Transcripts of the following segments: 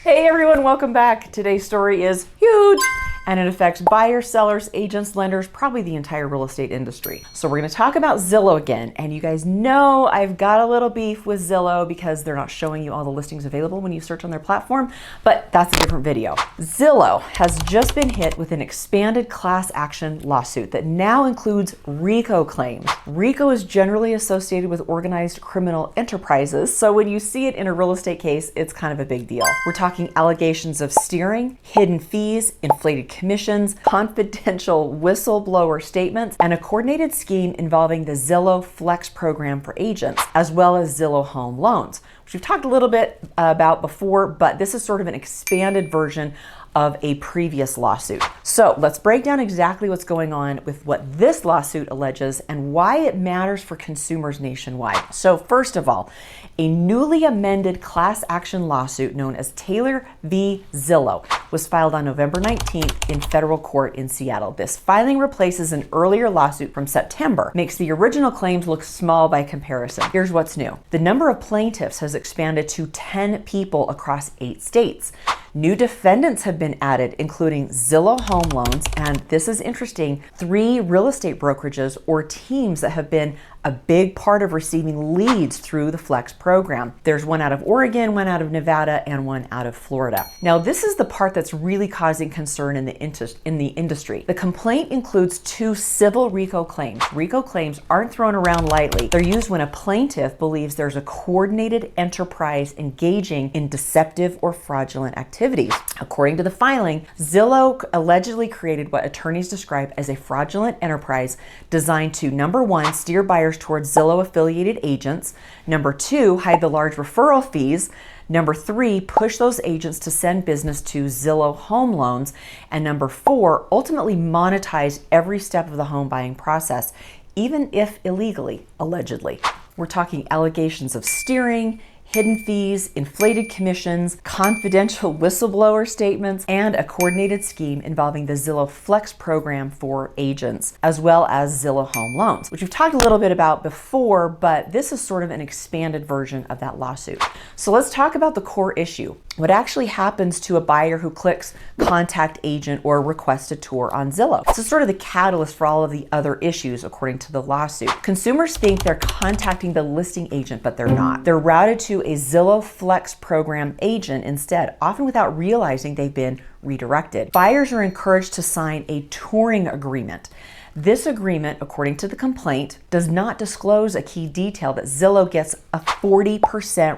Hey everyone, welcome back. Today's story is huge and it affects buyers, sellers, agents, lenders, probably the entire real estate industry. So we're gonna talk about Zillow again. And you guys know I've got a little beef with Zillow because they're not showing you all the listings available when you search on their platform, but that's a different video. Zillow has just been hit with an expanded class action lawsuit that now includes RICO claims. RICO is generally associated with organized criminal enterprises, so when you see it in a real estate case, it's kind of a big deal. We're talking allegations of steering, hidden fees, inflated commissions, confidential whistleblower statements, and a coordinated scheme involving the Zillow Flex program for agents, as well as Zillow Home Loans, which we've talked a little bit about before, but this is sort of an expanded version of a previous lawsuit. So let's break down exactly what's going on with what this lawsuit alleges and why it matters for consumers nationwide. So first of all, a newly amended class action lawsuit known as Taylor v. Zillow was filed on November 19th in federal court in Seattle. This filing replaces an earlier lawsuit from September, makes the original claims look small by comparison. Here's what's new. The number of plaintiffs has expanded to 10 people across 8 states. New defendants have been added, including Zillow Home Loans, and this is interesting, 3 real estate brokerages or teams that have been a big part of receiving leads through the Flex program. There's one out of Oregon, one out of Nevada, and one out of Florida. Now, this is the part that's really causing concern in the industry. The complaint includes 2 civil RICO claims. RICO claims aren't thrown around lightly. They're used when a plaintiff believes there's a coordinated enterprise engaging in deceptive or fraudulent activities. According to the filing, Zillow allegedly created what attorneys describe as a fraudulent enterprise designed to, number 1, steer buyers towards Zillow affiliated agents, number 2, hide the large referral fees, number 3, push those agents to send business to Zillow Home Loans, and number 4, ultimately monetize every step of the home buying process, even if illegally, allegedly. We're talking allegations of steering, hidden fees, inflated commissions, confidential whistleblower statements, and a coordinated scheme involving the Zillow Flex program for agents, as well as Zillow Home Loans, which we've talked a little bit about before, but this is sort of an expanded version of that lawsuit. So let's talk about the core issue. What actually happens to a buyer who clicks contact agent or request a tour on Zillow? This is sort of the catalyst for all of the other issues, according to the lawsuit. Consumers think they're contacting the listing agent, but they're not. They're routed to a Zillow Flex program agent instead, often without realizing they've been redirected. Buyers are encouraged to sign a touring agreement. This agreement, according to the complaint, does not disclose a key detail that Zillow gets a 40%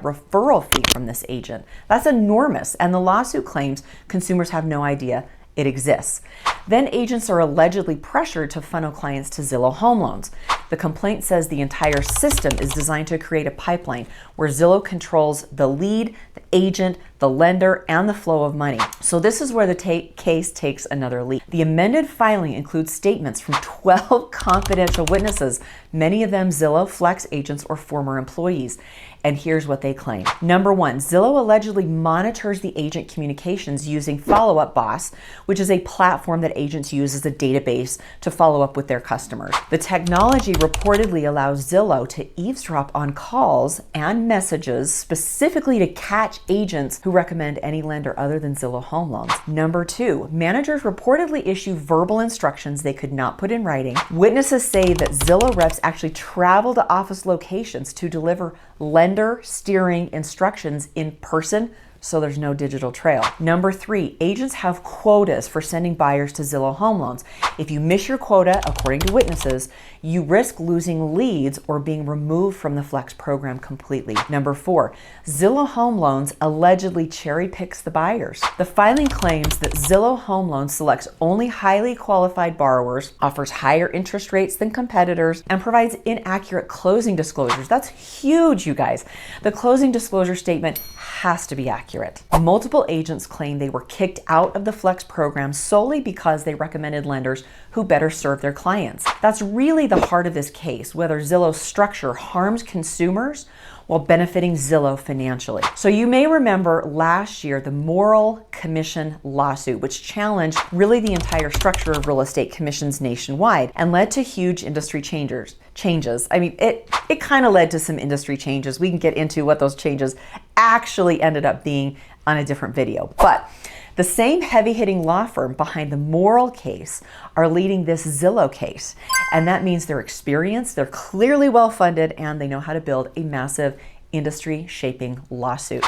referral fee from this agent. That's enormous, and the lawsuit claims consumers have no idea it exists. Then agents are allegedly pressured to funnel clients to Zillow Home Loans. The complaint says the entire system is designed to create a pipeline where Zillow controls the lead, the agent, the lender, and the flow of money. So this is where the case takes another leap. The amended filing includes statements from 12 confidential witnesses, many of them Zillow Flex agents or former employees. And here's what they claim. Number 1, Zillow allegedly monitors the agent communications using Follow Up Boss, which is a platform that agents use as a database to follow up with their customers. The technology reportedly allows Zillow to eavesdrop on calls and messages specifically to catch agents who recommend any lender other than Zillow Home Loans. Number 2, managers reportedly issue verbal instructions they could not put in writing. Witnesses say that Zillow reps actually travel to office locations to deliver lender steering instructions in person, so there's no digital trail. Number 3, agents have quotas for sending buyers to Zillow Home Loans. If you miss your quota, according to witnesses, you risk losing leads or being removed from the Flex program completely. Number 4, Zillow Home Loans allegedly cherry picks the buyers. The filing claims that Zillow Home Loans selects only highly qualified borrowers, offers higher interest rates than competitors, and provides inaccurate closing disclosures. That's huge, you guys. The closing disclosure statement has to be accurate. Multiple agents claim they were kicked out of the Flex program solely because they recommended lenders who better serve their clients. That's really the heart of this case, whether Zillow's structure harms consumers while benefiting Zillow financially. So you may remember last year the moral commission lawsuit, which challenged really the entire structure of real estate commissions nationwide and led to huge industry changes. I mean, it kind of led to some industry changes. We can get into what those changes actually ended up being on a different video. But the same heavy-hitting law firm behind the moral case are leading this Zillow case. And that means they're experienced, they're clearly well-funded, and they know how to build a massive industry-shaping lawsuit.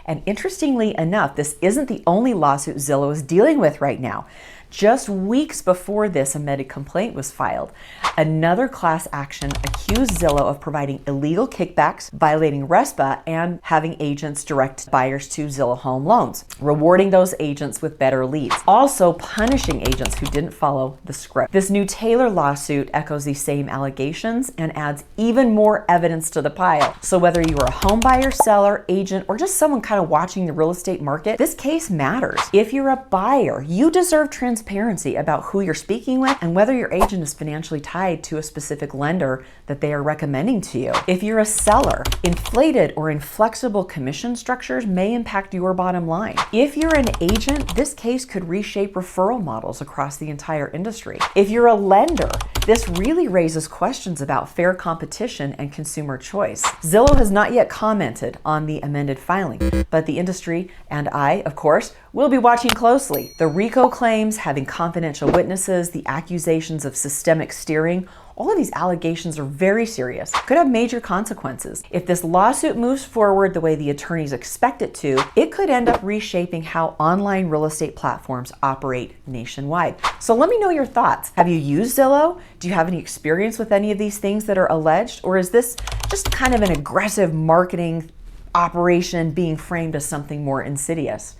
And interestingly enough, this isn't the only lawsuit Zillow is dealing with right now. Just weeks before this amended complaint was filed, another class action accused Zillow of providing illegal kickbacks, violating RESPA, and having agents direct buyers to Zillow Home Loans, rewarding those agents with better leads, also punishing agents who didn't follow the script. This new Taylor lawsuit echoes these same allegations and adds even more evidence to the pile. So whether you're a home buyer, seller, agent, or just someone kind of watching the real estate market, this case matters. If you're a buyer, you deserve transparency about who you're speaking with and whether your agent is financially tied to a specific lender that they are recommending to you. If you're a seller, inflated or inflexible commission structures may impact your bottom line. If you're an agent, this case could reshape referral models across the entire industry. If you're a lender, this really raises questions about fair competition and consumer choice. Zillow has not yet commented on the amended filing, but the industry and I, of course, will be watching closely. The RICO claims, having confidential witnesses, the accusations of systemic steering, all of these allegations are very serious, could have major consequences. If this lawsuit moves forward the way the attorneys expect it to, it could end up reshaping how online real estate platforms operate nationwide. So let me know your thoughts. Have you used Zillow? Do you have any experience with any of these things that are alleged? Or is this just kind of an aggressive marketing operation being framed as something more insidious?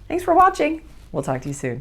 Thanks for watching. We'll talk to you soon.